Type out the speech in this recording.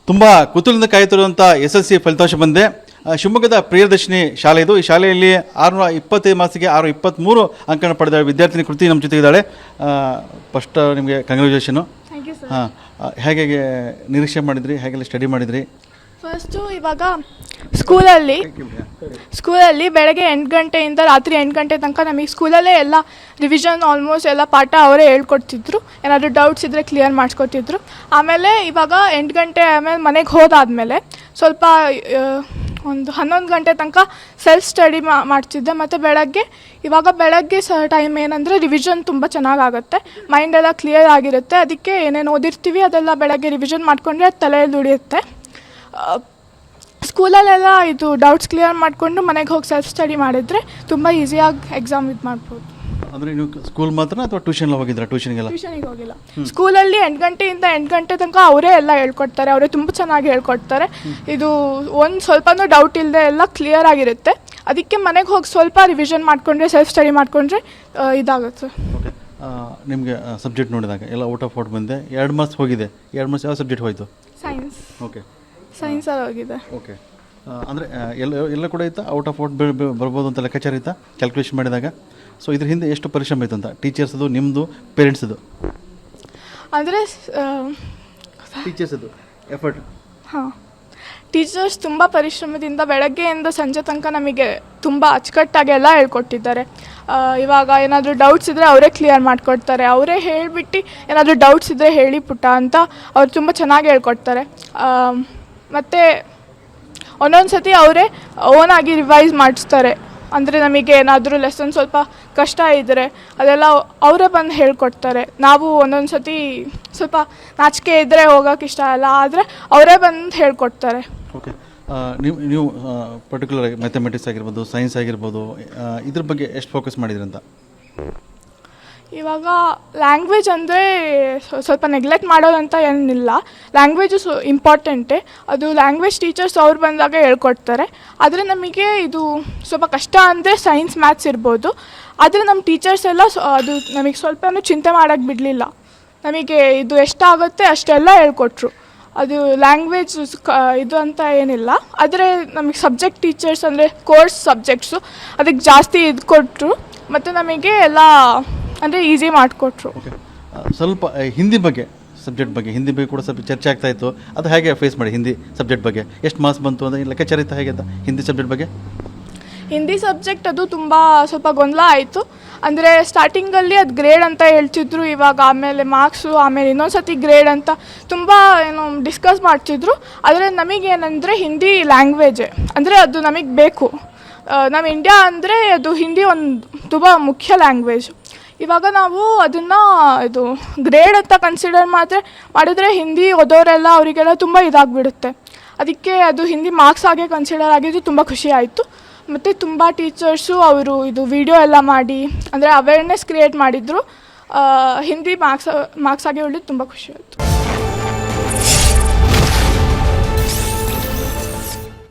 ತುಂಬ ಕುತೂಹಲದಿಂದ ಕಾಯುತ್ತಿರುವಂಥ SSC ಫಲಿತಾಂಶ ಬಂದೆ. ಶಿವಮೊಗ್ಗದ ಪ್ರಿಯದರ್ಶಿನಿ ಶಾಲೆ ಇದು. ಈ ಶಾಲೆಯಲ್ಲಿ 625 ಮಾರ್ಕ್ಸಿಗೆ 623 ಅಂಕಗಳನ್ನು ಪಡೆದ ವಿದ್ಯಾರ್ಥಿನಿ ಕೃತಿ ನಮ್ಮ ಜೊತೆ ಇದ್ದಾಳೆ. ಫಸ್ಟ್ ನಿಮಗೆ ಕಂಗ್ರ್ಯಾಚುಲೇಷನು. ಹಾಂ, ಹೇಗೆ ನಿರೀಕ್ಷೆ ಮಾಡಿದ್ರಿ, ಹೇಗೆಲ್ಲ ಸ್ಟಡಿ ಮಾಡಿದ್ರಿ? ಫಸ್ಟು ಇವಾಗ ಸ್ಕೂಲಲ್ಲಿ ಬೆಳಗ್ಗೆ 8 ಗಂಟೆಯಿಂದ ರಾತ್ರಿ 8 ಗಂಟೆ ತನಕ ನಮಗೆ ಸ್ಕೂಲಲ್ಲೇ ಎಲ್ಲ ರಿವಿಷನ್ ಆಲ್ಮೋಸ್ಟ್ ಎಲ್ಲ ಪಾಠ ಅವರೇ ಹೇಳ್ಕೊಡ್ತಿದ್ರು. ಏನಾದರೂ ಡೌಟ್ಸ್ ಇದ್ದರೆ ಕ್ಲಿಯರ್ ಮಾಡಿಸ್ಕೊತಿದ್ರು. ಆಮೇಲೆ ಇವಾಗ 8 ಗಂಟೆ ಆಮೇಲೆ ಮನೆಗೆ ಹೋದಾದಮೇಲೆ ಸ್ವಲ್ಪ ಒಂದು 11 ಗಂಟೆ ತನಕ ಸೆಲ್ಫ್ ಸ್ಟಡಿ ಮಾಡ್ತಿದ್ದೆ. ಮತ್ತು ಬೆಳಗ್ಗೆ ಟೈಮ್ ಏನಂದರೆ ರಿವಿಷನ್ ತುಂಬ ಚೆನ್ನಾಗಾಗುತ್ತೆ, ಮೈಂಡೆಲ್ಲ ಕ್ಲಿಯರ್ ಆಗಿರುತ್ತೆ. ಅದಕ್ಕೆ ಏನೇನು ಓದಿರ್ತೀವಿ ಅದೆಲ್ಲ ಬೆಳಗ್ಗೆ ರಿವಿಷನ್ ಮಾಡಿಕೊಂಡ್ರೆ ಅದು ತಲೆಯಲ್ಲಿ ಉಳಿಯುತ್ತೆ. ಸ್ಕೂಲಲ್ಲೆಲ್ಲ ಇದು ಡೌಟ್ಸ್ ಕ್ಲಿಯರ್ ಮಾಡಿಕೊಂಡು ಮನೆಗೆ ಹೋಗಿ ಸೆಲ್ಫ್ ಸ್ಟಡಿ ಮಾಡಿದರೆ ತುಂಬ ಈಸಿಯಾಗಿ ಎಕ್ಸಾಮ್ ಇದು ಮಾಡ್ಬೋದು. ಅಂದರೆ ನೀವು ಸ್ಕೂಲ್ ಮಾತ್ರ ಅಥವಾ ಟ್ಯೂಷನ್ ಹೋಗಿದ್ರಾ? ಟ್ಯೂಷನಿಗೆ ಹೋಗಿಲ್ಲ. ಸ್ಕೂಲಲ್ಲಿ 8 ಗಂಟೆಯಿಂದ 8 ಗಂಟೆ ತನಕ ಅವರೇ ಎಲ್ಲ ಹೇಳ್ಕೊಡ್ತಾರೆ. ಅವರೇ ತುಂಬ ಚೆನ್ನಾಗಿ ಹೇಳ್ಕೊಡ್ತಾರೆ. ಇದು ಒಂದು ಸ್ವಲ್ಪನೂ ಡೌಟ್ ಇಲ್ಲದೆ ಎಲ್ಲ ಕ್ಲಿಯರ್ ಆಗಿರುತ್ತೆ. ಅದಕ್ಕೆ ಮನೆಗೆ ಹೋಗಿ ಸ್ವಲ್ಪ ರಿವಿಷನ್ ಮಾಡಿಕೊಂಡ್ರೆ ಸೆಲ್ಫ್ ಸ್ಟಡಿ ಮಾಡಿಕೊಂಡ್ರೆ ಇದಾಗುತ್ತೆ. ಓಕೆ, ನಿಮಗೆ ಸಬ್ಜೆಕ್ಟ್ ನೋಡಿದಾಗ ಎಲ್ಲ ಔಟ್ ಆಫ್ ಔಟ್ ಬಂದೆ. 2 ಮಾರ್ಕ್ಸ್ ಹೋಗಿದೆ. 2 ಮಾರ್ಕ್ಸ್ ಯಾವ ಸಬ್ಜೆಕ್ಟ್ ಹೋಯಿತು? ಸೈನ್ಸ್. ಓಕೆ, ಸೈನ್ಸಲ್ಲಿ ಹೋಗಿದೆ. ಓಕೆ, ಅಂದರೆ ಎಲ್ಲ ಕೂಡ ಇತ್ತಾ? ಔಟ್ ಆಫ್ ಔಟ್ ಬರ್ಬೋದು ಅಂತ ಲೆಕ್ಕಾಚಾರ ಇತ್ತಾ ಕ್ಯಾಲ್ಕುಲೇಷನ್ ಮಾಡಿದಾಗ? ಸೊ ಇದ್ರ ಹಿಂದೆ ಎಷ್ಟು ಪರಿಶ್ರಮ ಇತ್ತು ಅಂತ, ಟೀಚರ್ಸ್ದು, ನಿಮ್ಮದು, ಪೇರೆಂಟ್ಸ್ದು? ಅಂದರೆ ಟೀಚರ್ಸ್ದು ಎಫರ್ಟ್. ಹಾಂ, ಟೀಚರ್ಸ್ ತುಂಬ ಪರಿಶ್ರಮದಿಂದ ಬೆಳಗ್ಗೆಯಿಂದ ಸಂಜೆ ತನಕ ನಮಗೆ ತುಂಬ ಅಚ್ಚುಕಟ್ಟಾಗಿ ಎಲ್ಲ ಹೇಳ್ಕೊಟ್ಟಿದ್ದಾರೆ. ಇವಾಗ ಏನಾದರೂ ಡೌಟ್ಸ್ ಇದ್ದರೆ ಅವರೇ ಕ್ಲಿಯರ್ ಮಾಡಿಕೊಡ್ತಾರೆ. ಅವರೇ ಹೇಳಿಬಿಟ್ಟು ಏನಾದರೂ ಡೌಟ್ಸ್ ಇದ್ದರೆ ಹೇಳಿ ಪುಟ್ಟ ಅಂತ ಅವ್ರು ತುಂಬ ಚೆನ್ನಾಗಿ ಹೇಳ್ಕೊಡ್ತಾರೆ. ಮತ್ತು ಒಂದೊಂದು ಸತಿ ಅವರೇ ಓನಾಗಿ ರಿವೈಸ್ ಮಾಡಿಸ್ತಾರೆ. ಅಂದರೆ ನಮಗೆ ಏನಾದರೂ ಲೆಸನ್ ಸ್ವಲ್ಪ ಕಷ್ಟ ಇದ್ದರೆ ಅದೆಲ್ಲ ಅವರೇ ಬಂದು ಹೇಳ್ಕೊಡ್ತಾರೆ. ನಾವು ಒಂದೊಂದು ಸತಿ ಸ್ವಲ್ಪ ನಾಚಿಕೆ ಇದ್ದರೆ ಹೋಗೋಕೆ ಇಷ್ಟ ಇಲ್ಲ, ಆದರೆ ಅವರೇ ಬಂದು ಹೇಳ್ಕೊಡ್ತಾರೆ. ಓಕೆ, ನೀವು ಪರ್ಟಿಕ್ಯುಲರ್ ಆಗಿ ಮ್ಯಾಥಮೆಟಿಕ್ಸ್ ಆಗಿರ್ಬೋದು, ಸೈನ್ಸ್ ಆಗಿರ್ಬೋದು, ಇದ್ರ ಬಗ್ಗೆ ಎಷ್ಟು ಫೋಕಸ್ ಮಾಡಿದ್ರಂತ? ಇವಾಗ ಲ್ಯಾಂಗ್ವೇಜ್ ಅಂದರೆ ಸ್ವಲ್ಪ ನೆಗ್ಲೆಕ್ಟ್ ಮಾಡೋದಂತ ಏನಿಲ್ಲ. ಲ್ಯಾಂಗ್ವೇಜು ಇಂಪಾರ್ಟೆಂಟೇ. ಅದು ಲ್ಯಾಂಗ್ವೇಜ್ ಟೀಚರ್ಸ್ ಅವ್ರು ಬಂದಾಗ ಹೇಳ್ಕೊಡ್ತಾರೆ. ಆದರೆ ನಮಗೆ ಇದು ಸ್ವಲ್ಪ ಕಷ್ಟ ಅಂದರೆ ಸೈನ್ಸ್, ಮ್ಯಾಥ್ಸ್ ಇರ್ಬೋದು. ಆದರೆ ನಮ್ಮ ಟೀಚರ್ಸ್ ಎಲ್ಲ ಅದು ನಮಗೆ ಸ್ವಲ್ಪನೂ ಚಿಂತೆ ಮಾಡೋಕ್ಕೆ ಬಿಡಲಿಲ್ಲ. ನಮಗೆ ಇದು ಎಷ್ಟಾಗುತ್ತೆ ಅಷ್ಟೆಲ್ಲ ಹೇಳ್ಕೊಟ್ರು. ಅದು ಲ್ಯಾಂಗ್ವೇಜ್ ಇದು ಅಂತ ಏನಿಲ್ಲ. ಆದರೆ ನಮಗೆ ಸಬ್ಜೆಕ್ಟ್ ಟೀಚರ್ಸ್ ಅಂದರೆ ಕೋರ್ಸ್ ಸಬ್ಜೆಕ್ಟ್ಸು ಅದಕ್ಕೆ ಜಾಸ್ತಿ ಇದು ಕೊಟ್ಟರು. ಮತ್ತು ನಮಗೆ ಎಲ್ಲ ಅಂದರೆ ಈಸಿ ಮಾಡಿಕೊಟ್ರು. ಓಕೆ, ಸ್ವಲ್ಪ ಹಿಂದಿ ಬಗ್ಗೆ ಕೂಡ ಸ್ವಲ್ಪ ಚರ್ಚೆ ಆಗ್ತಾ ಇತ್ತು. ಅದು ಹೇಗೆ ಫೇಸ್ ಮಾಡಿ? ಹಿಂದಿ ಸಬ್ಜೆಕ್ಟ್ ಬಗ್ಗೆ ಎಷ್ಟು ಮಾರ್ಕ್ಸ್ ಬಂತು ಅಂದರೆ ಲೆಕ್ಕಾಚಾರ ಇತ್ತು ಹೇಗೆ ಅಂತ ಹಿಂದಿ ಸಬ್ಜೆಕ್ಟ್ ಬಗ್ಗೆ? ಹಿಂದಿ ಸಬ್ಜೆಕ್ಟ್ ಅದು ತುಂಬ ಸ್ವಲ್ಪ ಗೊಂದಲ ಆಯಿತು. ಅಂದರೆ ಸ್ಟಾರ್ಟಿಂಗಲ್ಲಿ ಅದು ಗ್ರೇಡ್ ಅಂತ ಹೇಳ್ತಿದ್ರು. ಇವಾಗ ಆಮೇಲೆ ಮಾರ್ಕ್ಸು, ಆಮೇಲೆ ಇನ್ನೊಂದು ಸತಿ ಗ್ರೇಡ್ ಅಂತ ತುಂಬ ಏನೋ ಡಿಸ್ಕಸ್ ಮಾಡ್ತಿದ್ರು. ಆದರೆ ನಮಗೇನೆಂದರೆ ಹಿಂದಿ ಲ್ಯಾಂಗ್ವೇಜೇ ಅಂದರೆ ಅದು ನಮಗೆ ಬೇಕು. ನಮ್ಮ ಇಂಡಿಯಾ ಅಂದರೆ ಅದು ಹಿಂದಿ ಒಂದು ತುಂಬ ಮುಖ್ಯ ಲ್ಯಾಂಗ್ವೇಜ್. ಇವಾಗ ನಾವು ಅದನ್ನು ಇದು ಗ್ರೇಡ್ ಅಂತ ಕನ್ಸಿಡರ್ ಮಾಡಿದ್ರೆ ಹಿಂದಿ ಓದೋರೆಲ್ಲ ಅವರಿಗೆಲ್ಲ ತುಂಬ ಇದಾಗಿಬಿಡುತ್ತೆ. ಅದಕ್ಕೆ ಅದು ಹಿಂದಿ ಮಾರ್ಕ್ಸ್ ಆಗೇ ಕನ್ಸಿಡರ್ ಆಗಿದ್ದು ತುಂಬ ಖುಷಿ ಆಯಿತು. ಮತ್ತು ತುಂಬ ಟೀಚರ್ಸು ಅವರು ಇದು ವಿಡಿಯೋ ಎಲ್ಲ ಮಾಡಿ ಅಂದರೆ ಅವೇರ್ನೆಸ್ ಕ್ರಿಯೇಟ್ ಮಾಡಿದರು. ಹಿಂದಿ ಮಾರ್ಕ್ಸ್ ಆಗಿ ಉಳಿದು ತುಂಬ ಖುಷಿ ಆಯಿತು.